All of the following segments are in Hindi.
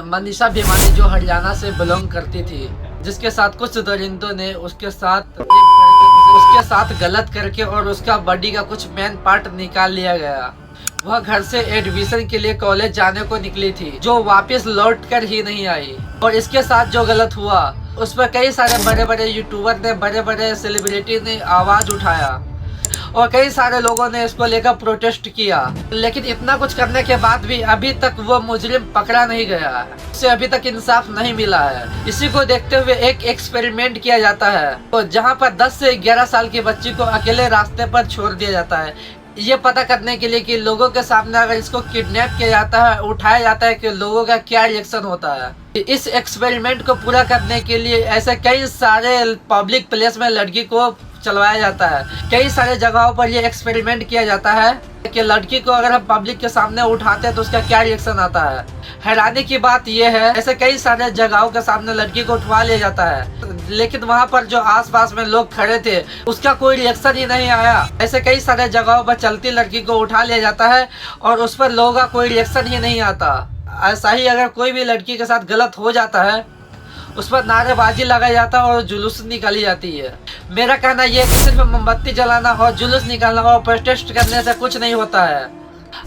मनीषा भिमानी जो हरियाणा से बिलोंग करती थी, जिसके साथ कुछ दरिंदों ने उसके साथ गलत करके और उसका बॉडी का कुछ मेन पार्ट निकाल लिया गया। वह घर से एडमिशन के लिए कॉलेज जाने को निकली थी, जो वापस लौट कर ही नहीं आई। और इसके साथ जो गलत हुआ उस पर कई सारे बड़े बड़े यूट्यूबर ने, बड़े बड़े सेलिब्रिटी ने आवाज उठाया और कई सारे लोगों ने इसको लेकर प्रोटेस्ट किया। लेकिन इतना कुछ करने के बाद भी अभी तक वो मुजरिम पकड़ा नहीं गया है, उसे अभी तक इंसाफ नहीं मिला है। इसी को देखते हुए एक एक्सपेरिमेंट किया जाता है, तो जहाँ पर 10 से 11 साल की बच्ची को अकेले रास्ते पर छोड़ दिया जाता है, ये पता करने के लिए कि लोगों के सामने अगर इसको किडनैप किया जाता है, उठाया जाता है, कि लोगों का क्या रिएक्शन होता है। इस एक्सपेरिमेंट को पूरा करने के लिए ऐसे कई सारे पब्लिक प्लेस में लड़की को चलवाया जाता है। कई सारे जगहों पर ये एक्सपेरिमेंट किया जाता है कि लड़की को अगर हम पब्लिक के सामने उठाते हैं तो उसका क्या रिएक्शन आता है। हैरानी की बात यह है, ऐसे कई सारे जगहों के सामने लड़की को उठवा लिया जाता है, लेकिन वहाँ पर जो आसपास में लोग खड़े थे उसका कोई रिएक्शन ही नहीं आया। ऐसे कई सारे जगहों पर चलती लड़की को उठा लिया जाता है और उस पर लोगों का कोई रिएक्शन ही नहीं आता। ऐसा ही अगर कोई भी लड़की के साथ गलत हो जाता है, उस पर नारेबाजी लगाई जाता है और जुलूस निकाली जाती है। मेरा कहना यह है कि सिर्फ मोमबत्ती जलाना और जुलूस निकालना और प्रोटेस्ट करने से कुछ नहीं होता है।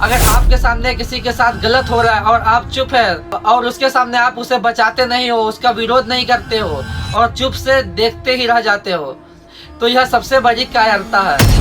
अगर आपके सामने किसी के साथ गलत हो रहा है और आप चुप है और उसके सामने आप उसे बचाते नहीं हो, उसका विरोध नहीं करते हो और चुप से देखते ही रह जाते हो, तो यह सबसे बड़ी कायरता है।